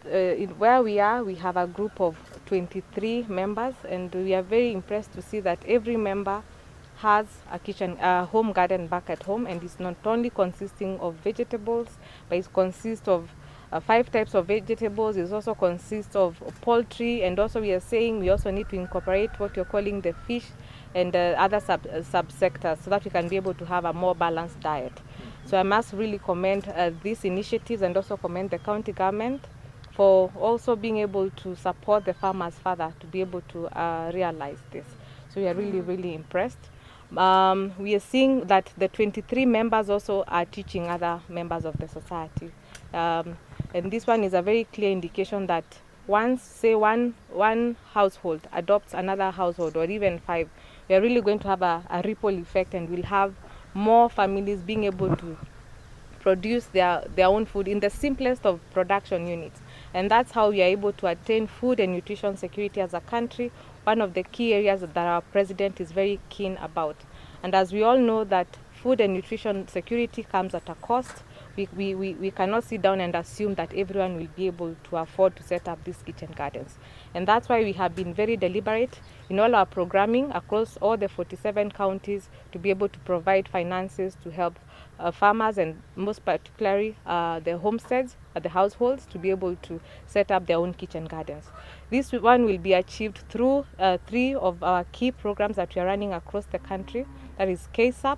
where we are, we have a group of 23 members, and we are very impressed to see that every member has a home garden back at home, and it's not only consisting of vegetables, but it consists of 5 types of vegetables. It also consists of poultry, and also we are saying we also need to incorporate what you're calling the fish and other subsectors, so that we can be able to have a more balanced diet. So I must really commend these initiatives, and also commend the county government for also being able to support the farmers further to be able to realize this. So we are really, really impressed. We are seeing that the 23 members also are teaching other members of the society. And this one is a very clear indication that once, say, one household adopts another household, or even 5, we are really going to have a ripple effect, and we'll have more families being able to produce their own food in the simplest of production units. And that's how we are able to attain food and nutrition security as a country, one of the key areas that our president is very keen about. And as we all know that food and nutrition security comes at a cost, we cannot sit down and assume that everyone will be able to afford to set up these kitchen gardens. And that's why we have been very deliberate in all our programming across all the 47 counties to be able to provide finances to help farmers, and most particularly the homesteads, the households, to be able to set up their own kitchen gardens. This one will be achieved through 3 of our key programs that we are running across the country. That is KSAP,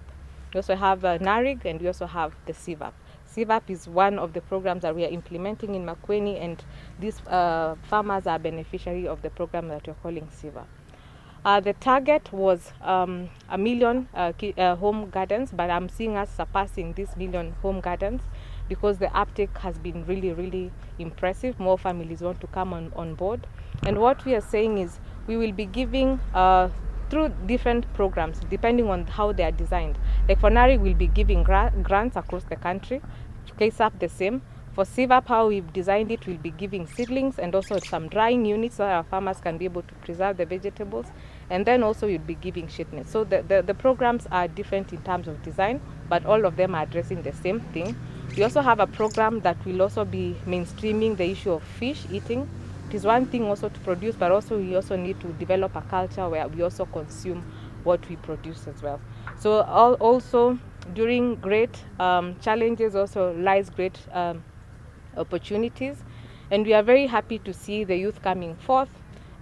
we also have NARIG, and we also have the CVAP. CVAP is one of the programs that we are implementing in Makueni, and these farmers are beneficiary of the program that we're calling CVAP. The target was 1 million home gardens, but I'm seeing us surpassing this 1 million home gardens because the uptake has been really, really impressive. More families want to come on board. And what we are saying is we will be giving through different programs depending on how they are designed. Like for NARI, we'll be giving grants across the country. KSAP the same. For CVAP, how we've designed it, we'll be giving seedlings and also some drying units so that our farmers can be able to preserve the vegetables. And then also we'll be giving sheet nets. So the programs are different in terms of design, but all of them are addressing the same thing. We also have a program that will also be mainstreaming the issue of fish eating. It is one thing also to produce, but also we also need to develop a culture where we also consume what we produce as well. So also during great challenges also lies great opportunities, and we are very happy to see the youth coming forth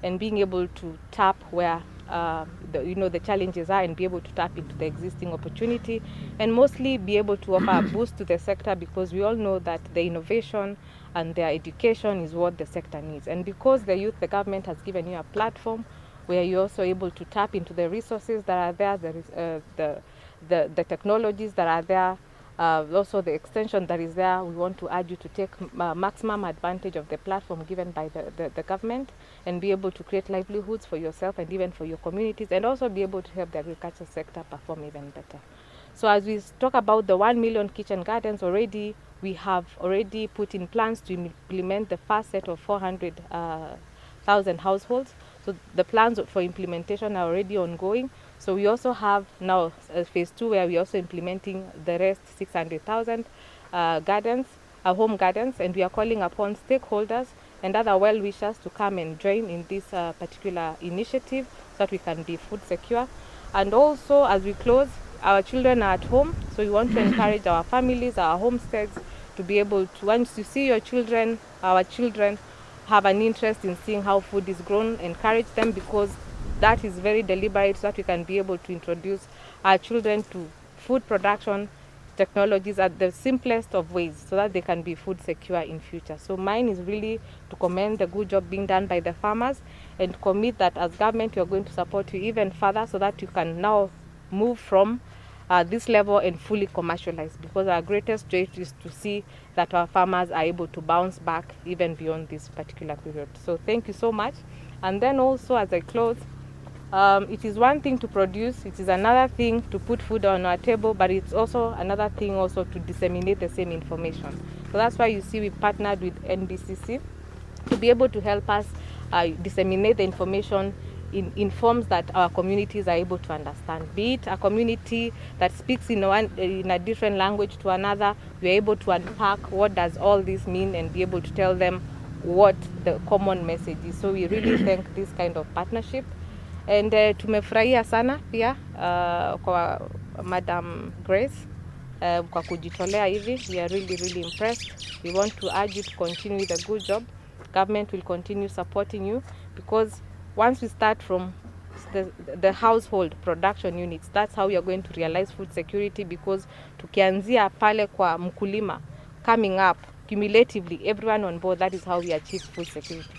and being able to tap where the challenges are, and be able to tap into the existing opportunity, and mostly be able to offer a boost to the sector, because we all know that the innovation and their education is what the sector needs. And because the youth, the government has given you a platform where you're also able to tap into the resources that are there, the technologies that are there, also the extension that is there. We want to urge you to take maximum advantage of the platform given by the government, and be able to create livelihoods for yourself and even for your communities, and also be able to help the agriculture sector perform even better. So as we talk about the 1 million kitchen gardens already, we have already put in plans to implement the first set of 400,000 households. So the plans for implementation are already ongoing. So we also have now phase 2, where we're also implementing the rest 600,000 gardens, home gardens, and we are calling upon stakeholders and other well-wishers to come and join in this particular initiative so that we can be food secure. And also, as we close, our children are at home, so we want to encourage our families, our homesteads, to be able to, once you see your children, our children, have an interest in seeing how food is grown, encourage them, because that is very deliberate, so that we can be able to introduce our children to food production technologies at the simplest of ways, so that they can be food secure in future. So mine is really to commend the good job being done by the farmers, and commit that as government we are going to support you even further, so that you can now move from this level and fully commercialize, because our greatest joy is to see that our farmers are able to bounce back even beyond this particular period. So thank you so much. And then also, as I close, it is one thing to produce, it is another thing to put food on our table, but it's also another thing also to disseminate the same information. So that's why you see we partnered with NBCC to be able to help us disseminate the information in forms that our communities are able to understand. Be it a community that speaks in a different language to another, we are able to unpack what does all this mean and be able to tell them what the common message is. So we really thank this kind of partnership, and tumefurahia sana pia kwa Madam Grace kwa kujitolea hivi. We are really impressed. We want to urge you to continue with a good job. Government will continue supporting you, because once we start from the household production units, that's how we are going to realize food security, because tukianzia pale kwa mkulima, coming up cumulatively, everyone on board, that is how we achieve food security.